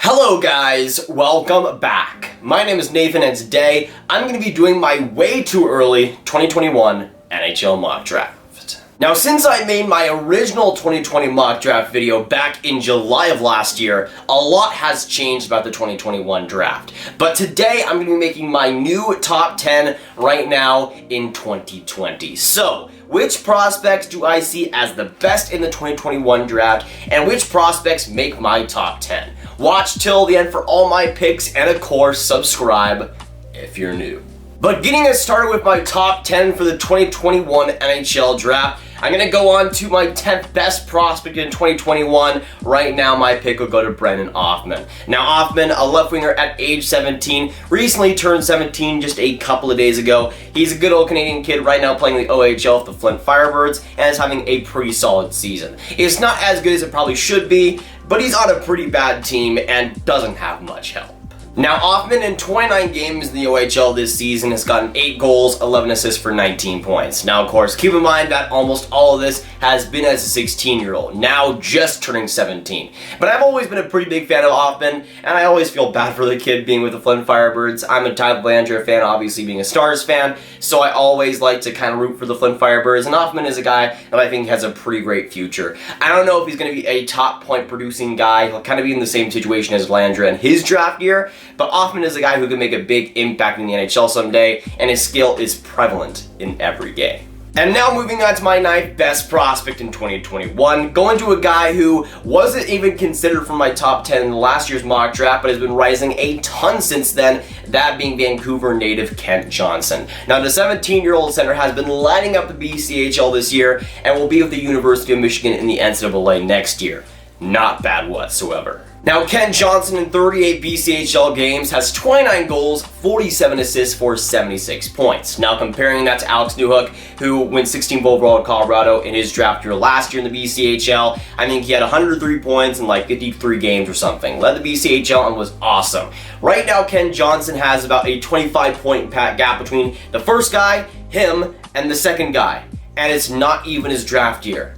Hello guys, welcome back. My name is Nathan and today I'm going to be doing my way too early 2021 NHL mock draft. Now since I made my original 2020 mock draft video back in July of last year, a lot has changed about the 2021 draft. But today I'm going to be making my new top 10 right now in 2020. So, which prospects do I see as the best in the 2021 draft and which prospects make my top 10? Watch till the end for all my picks and of course subscribe if you're new. But getting us started with my top 10 for the 2021 NHL draft, I'm going to go on to my 10th best prospect in 2021. Right now, my pick will go to Brennan Othmann. Now, Othmann, a left winger at age 17, recently turned 17 just a couple of days ago. He's a good old Canadian kid right now playing the OHL with the Flint Firebirds and is having a pretty solid season. It's not as good as it probably should be, but he's on a pretty bad team and doesn't have much help. Now, Othmann in 29 games in the OHL this season has gotten 8 goals, 11 assists for 19 points. Now, of course, keep in mind that almost all of this has been as a 16-year-old, now just turning 17. But I've always been a pretty big fan of Othmann, and I always feel bad for the kid being with the Flint Firebirds. I'm a Ty Belanger fan, obviously being a Stars fan, so I always like to kind of root for the Flint Firebirds, and Othmann is a guy that I think has a pretty great future. I don't know if he's going to be a top point-producing guy. He'll kind of be in the same situation as Belanger in his draft year, but Othmann is a guy who can make a big impact in the NHL someday, and his skill is prevalent in every game. And now moving on to my 9th best prospect in 2021, going to a guy who wasn't even considered for my top 10 in last year's mock draft, but has been rising a ton since then, that being Vancouver native Kent Johnson. Now the 17-year-old center has been lighting up the BCHL this year and will be with the University of Michigan in the NCAA next year. Not bad whatsoever. Now, Kent Johnson in 38 BCHL games has 29 goals, 47 assists for 76 points. Now, comparing that to Alex Newhook, who went 16th overall at Colorado in his draft year last year in the BCHL, I think he had 103 points in like 53 games or something. Led the BCHL and was awesome. Right now, Kent Johnson has about a 25-point gap between the first guy, him, and the second guy. And it's not even his draft year.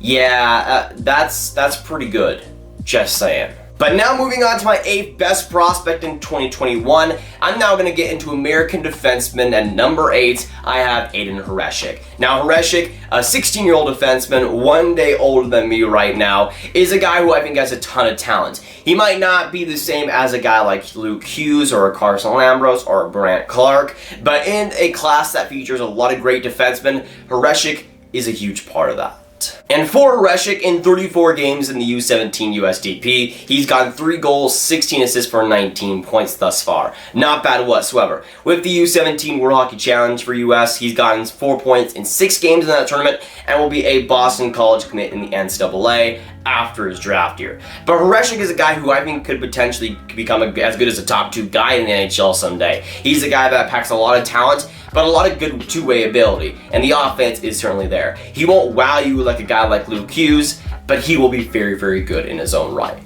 Yeah, that's pretty good. Just saying. But now moving on to my 8th best prospect in 2021, I'm now going to get into American defenseman, and number 8, I have Aiden Hreshik. Now Hreshik, a 16-year-old defenseman, 1 day older than me right now, is a guy who I think has a ton of talent. He might not be the same as a guy like Luke Hughes or a Carson Lambros or a Brant Clark, but in a class that features a lot of great defensemen, Hreshik is a huge part of that. And for Hreshik, in 34 games in the U17 USDP, he's gotten 3 goals, 16 assists for 19 points thus far. Not bad whatsoever. With the U17 World Hockey Challenge for US, he's gotten 4 points in 6 games in that tournament and will be a Boston College commit in the NCAA after his draft year. But Hreshik is a guy who I think could potentially become as good as a top 2 guy in the NHL someday. He's a guy that packs a lot of talent, but a lot of good two-way ability, and the offense is certainly there. He won't wow you like a guy like Luke Hughes, but he will be very, very good in his own right.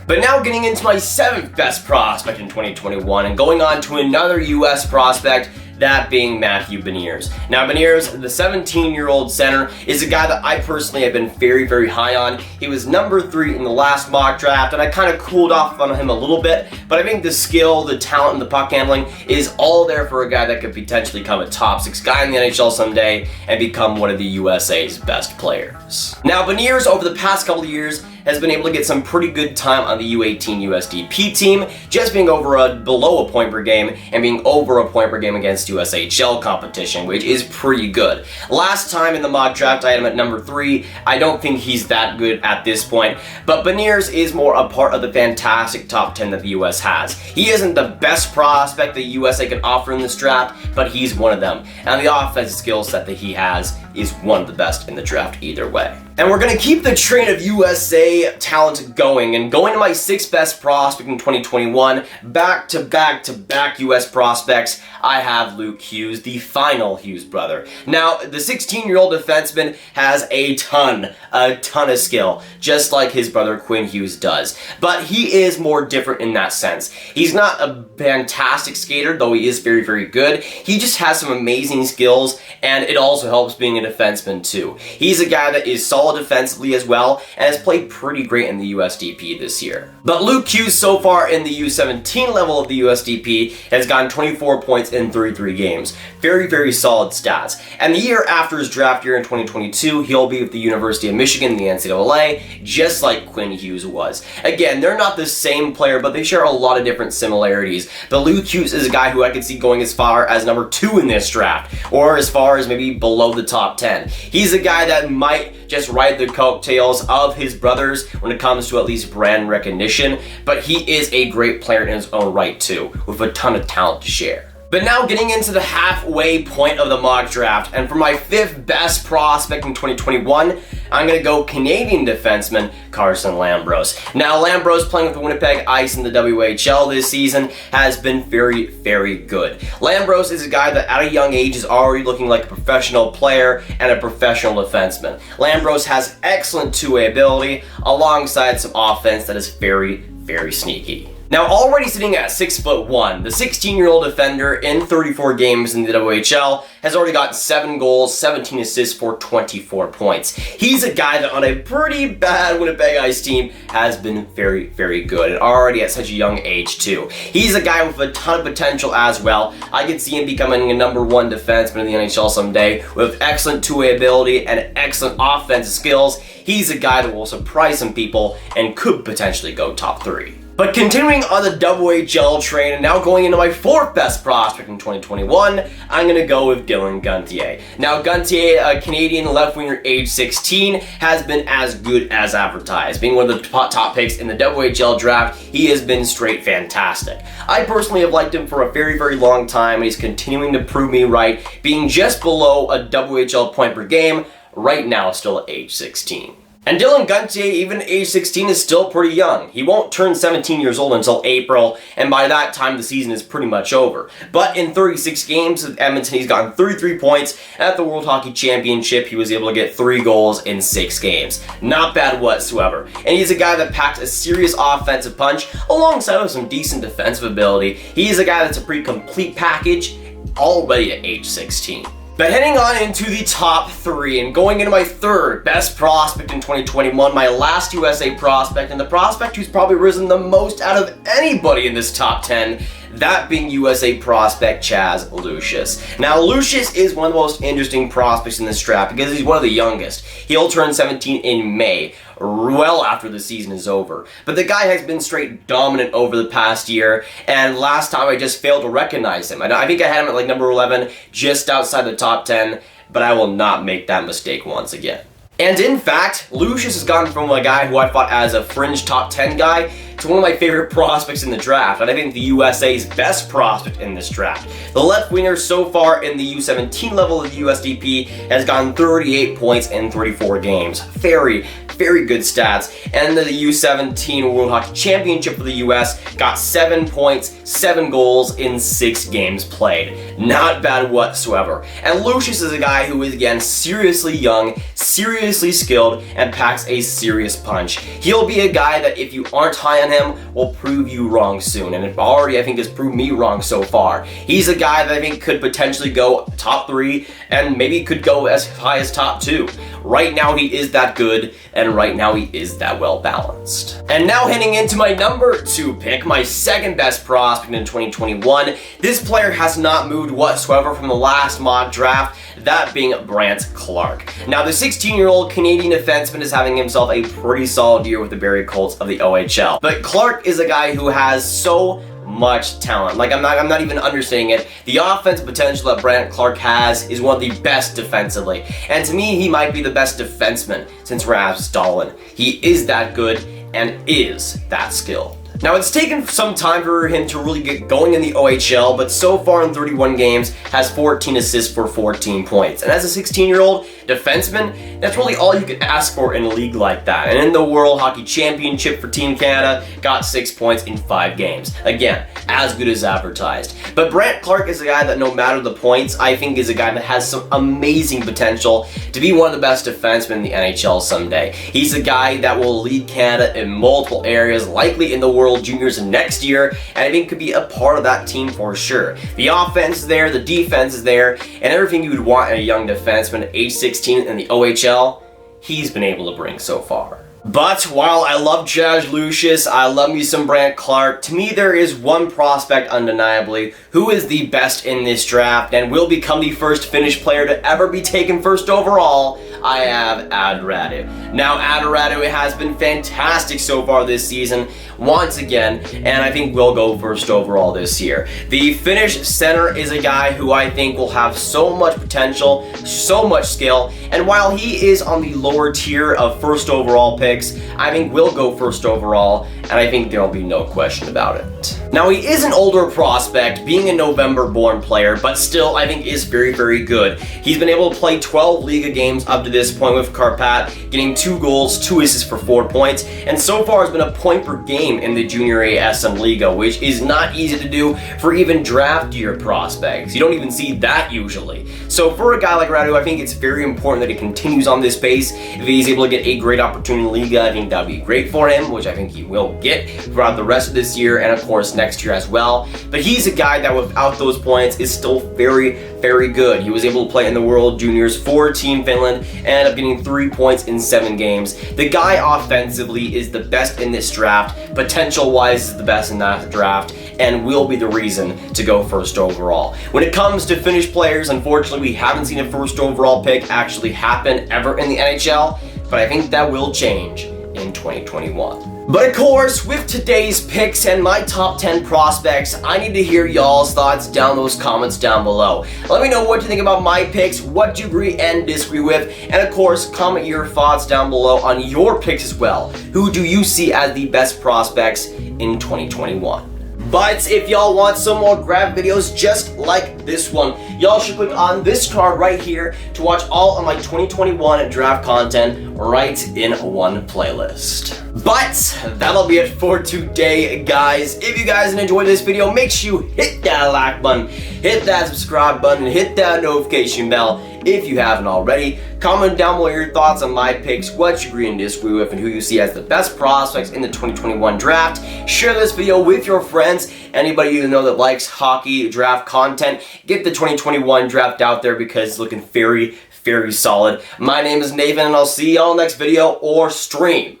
But now getting into my 7th best prospect in 2021 and going on to another US prospect, that being Matthew Beniers. Now Beniers, the 17-year-old center, is a guy that I personally have been very, very high on. He was number 3 in the last mock draft, and I kind of cooled off on him a little bit, but I think the skill, the talent, and the puck handling is all there for a guy that could potentially become a top 6 guy in the NHL someday and become one of the USA's best players. Now Beniers, over the past couple of years, has been able to get some pretty good time on the U18 USDP team, just being below a point per game and being over a point per game against USHL competition, which is pretty good. Last time in the mock draft, I had him at number 3. I don't think he's that good at this point, but Beniers is more a part of the fantastic top 10 that the US has. He isn't the best prospect the USA can offer in this draft, but he's one of them, and the offensive skill set that he has is one of the best in the draft either way. And we're going to keep the train of USA talent going, and going to my 6th best prospect in 2021, back-to-back US prospects, I have Luke Hughes, the final Hughes brother. Now, the 16-year-old defenseman has a ton of skill, just like his brother Quinn Hughes does. But he is more different in that sense. He's not a fantastic skater, though he is very, very good. He just has some amazing skills, and it also helps being a a defenseman too. He's a guy that is solid defensively as well and has played pretty great in the USDP this year. But Luke Hughes so far in the U17 level of the USDP has gotten 24 points in 33 games. Very, very solid stats. And the year after his draft year in 2022, he'll be with the University of Michigan in the NCAA, just like Quinn Hughes was. Again, they're not the same player, but they share a lot of different similarities. But Luke Hughes is a guy who I could see going as far as number 2 in this draft, or as far as maybe below the top 10. He's a guy that might just ride the coattails of his brothers when it comes to at least brand recognition, but he is a great player in his own right too, with a ton of talent to share. But now getting into the halfway point of the mock draft, and for my 5th best prospect in 2021, I'm going to go Canadian defenseman Carson Lambros. Now Lambros, playing with the Winnipeg Ice in the WHL this season, has been very, very good. Lambros is a guy that at a young age is already looking like a professional player and a professional defenseman. Lambros has excellent two-way ability alongside some offense that is very, very sneaky. Now, already sitting at 6'1", the 16-year-old defender in 34 games in the WHL has already got 7 goals, 17 assists for 24 points. He's a guy that on a pretty bad Winnipeg Ice team has been very, very good, and already at such a young age too. He's a guy with a ton of potential as well. I could see him becoming a number 1 defenseman in the NHL someday with excellent two-way ability and excellent offensive skills. He's a guy that will surprise some people and could potentially go top 3. But continuing on the WHL train and now going into my 4th best prospect in 2021, I'm going to go with Dylan Gontier. Now Gontier, a Canadian left winger age 16, has been as good as advertised. Being one of the top picks in the WHL draft, he has been straight fantastic. I personally have liked him for a very, very long time, and he's continuing to prove me right, being just below a WHL point per game, right now still at age 16. And Dylan Gontier, even at age 16, is still pretty young. He won't turn 17 years old until April, and by that time the season is pretty much over. But in 36 games with Edmonton, he's gotten 33 points. At the World Hockey Championship, he was able to get 3 goals in 6 games. Not bad whatsoever. And he's a guy that packs a serious offensive punch, alongside with some decent defensive ability. He's a guy that's a pretty complete package, already at age 16. But heading on into the top 3 and going into my 3rd best prospect in 2021, my last USA prospect, and the prospect who's probably risen the most out of anybody in this top 10, that being USA prospect Chaz Lucius. Now Lucius is one of the most interesting prospects in this draft because he's one of the youngest. He'll turn 17 in May, well after the season is over. But the guy has been straight dominant over the past year, and last time I just failed to recognize him. I think I had him at like number 11, just outside the top 10, but I will not make that mistake once again. And in fact, Lucius has gone from a guy who I thought as a fringe top 10 guy to one of my favorite prospects in the draft, and I think the USA's best prospect in this draft. The left winger so far in the U17 level of the USDP has gotten 38 points in 34 games. Very, very good stats. And the U17 World Hockey Championship for the US got 7 points, 7 goals in 6 games played. Not bad whatsoever. And Lucius is a guy who is, again, seriously young, seriously skilled, and packs a serious punch. He'll be a guy that if you aren't high on him will prove you wrong soon, and it already I think has proved me wrong so far. He's a guy that I think could potentially go top 3 and maybe could go as high as top 2. Right now he is that good, and right now he is that well balanced. And now heading into my number 2 pick, my 2nd best prospect in 2021. This player has not moved whatsoever from the last mock draft, that being Brandt Clarke. Now the 16-year-old Canadian defenseman is having himself a pretty solid year with the Barrie Colts of the OHL. But Clarke is a guy who has so much talent. Like, I'm not even understating it. The offensive potential that Brandt Clarke has is one of the best defensively. And to me, he might be the best defenseman since Rasmus Dahlin. He is that good and is that skilled. Now, it's taken some time for him to really get going in the OHL, but so far in 31 games, has 14 assists for 14 points. And as a 16-year-old defenseman, that's really all you can ask for in a league like that. And in the World Hockey Championship for Team Canada, got 6 points in 5 games. Again, as good as advertised. But Brandt Clarke is a guy that, no matter the points, I think is a guy that has some amazing potential to be one of the best defensemen in the NHL someday. He's a guy that will lead Canada in multiple areas, likely in the World Juniors next year, and I think could be a part of that team for sure. The offense is there, the defense is there, and everything you would want in a young defenseman at age 16 2016 in the OHL, he's been able to bring so far. But while I love Jazz Lucius, I love me some Brandt Clarke, to me there is one prospect undeniably who is the best in this draft and will become the first Finnish player to ever be taken first overall. I have Aatu Räty. Now Aatu Räty has been fantastic so far this season, once again, and I think will go first overall this year. The Finnish center is a guy who I think will have so much potential, so much skill, and while he is on the lower tier of first overall picks, I think will go first overall, and I think there'll be no question about it. Now he is an older prospect, being a November-born player, but still I think is very, very good. He's been able to play 12 Liga games up to this point with Kärpät, getting 2 goals, 2 assists for 4 points, and so far has been a point per game in the Junior A SM Liga, which is not easy to do for even draft year prospects. You don't even see that usually. So for a guy like Räty, I think it's very important that he continues on this pace. If he's able to get a great opportunity in Liga, I think that would be great for him, which I think he will get throughout the rest of this year and of course next year as well. But he's a guy that without those points is still very, very good. He was able to play in the World Juniors for Team Finland and ended up getting 3 points in 7 games. The guy offensively is the best in this draft, potential-wise is the best in that draft, and will be the reason to go first overall. When it comes to Finnish players, unfortunately we haven't seen a first overall pick actually happen ever in the NHL, but I think that will change in 2021. But of course, with today's picks and my top 10 prospects, I need to hear y'all's thoughts down those comments down below. Let me know what you think about my picks, what you agree and disagree with, and of course, comment your thoughts down below on your picks as well. Who do you see as the best prospects in 2021? But if y'all want some more grab videos just like this one, y'all should click on this card right here to watch all of my 2021 draft content right in one playlist. But that'll be it for today, guys. If you guys enjoyed this video, make sure you hit that like button, hit that subscribe button, and hit that notification bell if you haven't already. Comment down below your thoughts on my picks, what you agree and disagree with, and who you see as the best prospects in the 2021 draft. Share this video with your friends. Anybody you know that likes hockey draft content, get the 2021 draft out there because it's looking very, very solid. My name is Nathan, and I'll see y'all next video or stream.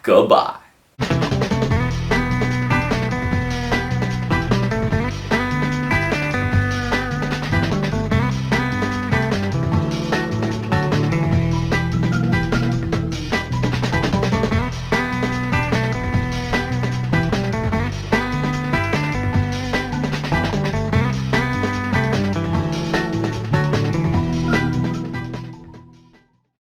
Goodbye.